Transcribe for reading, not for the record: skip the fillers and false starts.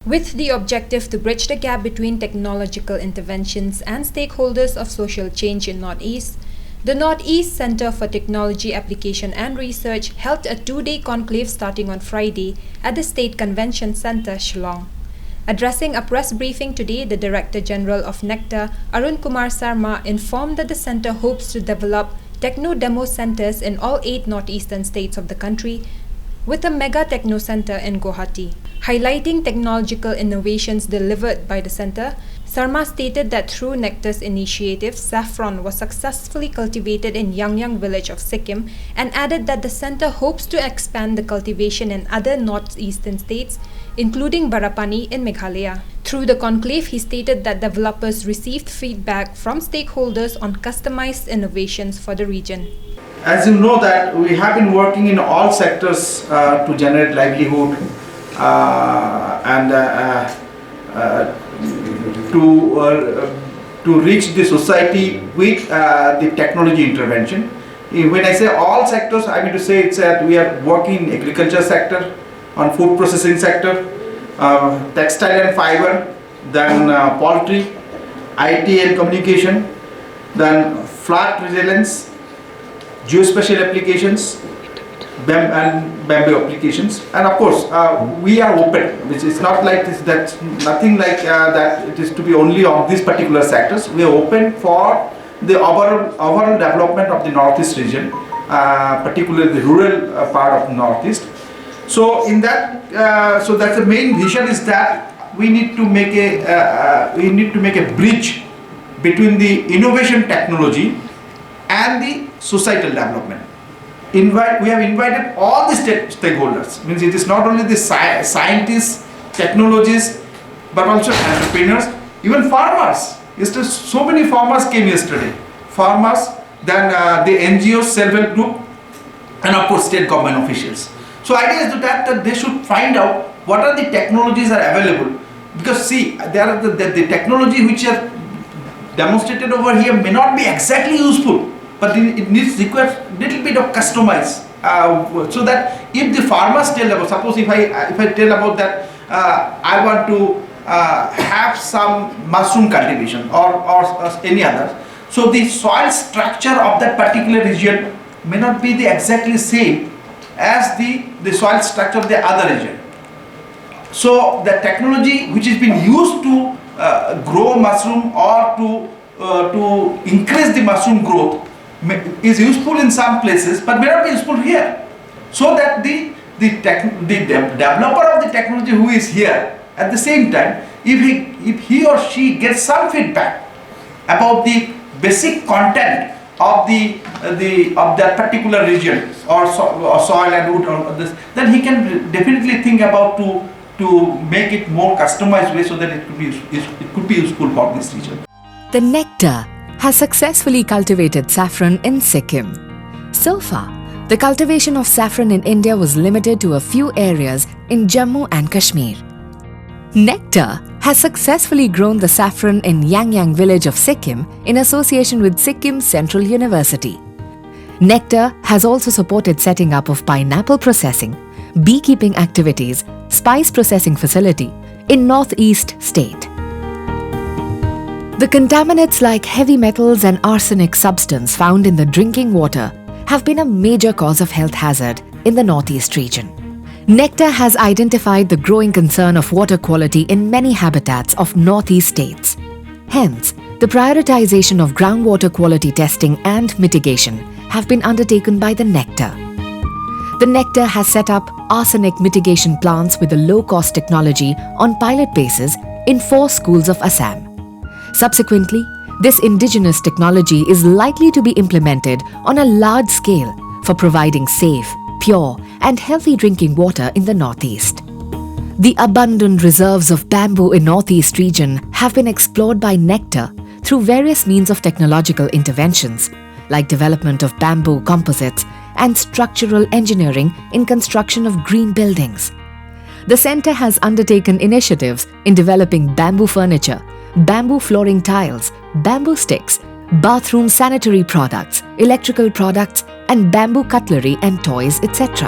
with the objective to bridge the gap between technological interventions and stakeholders of social change in Northeast. The Northeast Center for Technology Application and Research held a two-day conclave starting on Friday at the State Convention Center, Shillong. Addressing a press briefing today, the Director General of NECTA, Arun Kumar Sarma, informed that the center hopes to develop techno-demo centers in all 8 northeastern states of the country, with a mega techno center in Guwahati. Highlighting technological innovations delivered by the center, Sarma stated that through NECTA's initiative, saffron was successfully cultivated in Yangyang village of Sikkim, and added that the center hopes to expand the cultivation in other northeastern states, including Barapani in Meghalaya. Through the conclave, he stated that developers received feedback from stakeholders on customized innovations for the region. As you know that we have been working in all sectors to generate livelihood and to reach the society with the technology intervention. When I say all sectors, I mean to say it's that we are working in agriculture sector, on food processing sector, textile and fiber, then poultry, IT and communication, then flood resilience, geospatial applications, bamboo applications, and of course we are open, which is not like this, that nothing like that it is to be only on these particular sectors. We are open for the overall development of the Northeast region, particularly the rural part of the Northeast. So in that, so that's the main vision, is that we need to make a bridge between the innovation technology and the societal development. We have invited all the stakeholders. Means it is not only the scientists, technologists, but also entrepreneurs, even farmers. Yesterday, so many farmers came yesterday. Farmers, then the NGOs, self-help group, and of course state government officials. So idea is that they should find out what are the technologies are available. Because see, there are the technology which are demonstrated over here may not be exactly useful, but it requires little bit of customize, so that if the farmers tell about, suppose if I tell about that I want to have some mushroom cultivation or any other, so the soil structure of that particular region may not be the exactly same as the soil structure of the other region. So the technology which is being used to grow mushroom or to increase the mushroom growth is useful in some places, but may not be useful here. So that the developer of the technology who is here, at the same time, if he or she gets some feedback about the basic content of that particular region or soil and wood or this, then he can definitely think about to make it more customized way, so that it could be useful for this region. The NECTA has successfully cultivated saffron in Sikkim. So far, the cultivation of saffron in India was limited to a few areas in Jammu and Kashmir. NECTA has successfully grown the saffron in Yangyang village of Sikkim in association with Sikkim Central University. NECTA has also supported setting up of pineapple processing, beekeeping activities, spice processing facility in Northeast state. The contaminants like heavy metals and arsenic substance found in the drinking water have been a major cause of health hazard in the Northeast region. NECTA has identified the growing concern of water quality in many habitats of Northeast states. Hence, the prioritization of groundwater quality testing and mitigation have been undertaken by the NECTA. The NECTA has set up arsenic mitigation plants with a low-cost technology on pilot basis in 4 schools of Assam. Subsequently, this indigenous technology is likely to be implemented on a large scale for providing safe, pure and healthy drinking water in the Northeast. The abundant reserves of bamboo in Northeast region have been explored by NECTA through various means of technological interventions, like development of bamboo composites and structural engineering in construction of green buildings. The center has undertaken initiatives in developing bamboo furniture, bamboo flooring tiles, bamboo sticks, bathroom sanitary products, electrical products, and bamboo cutlery and toys, etc.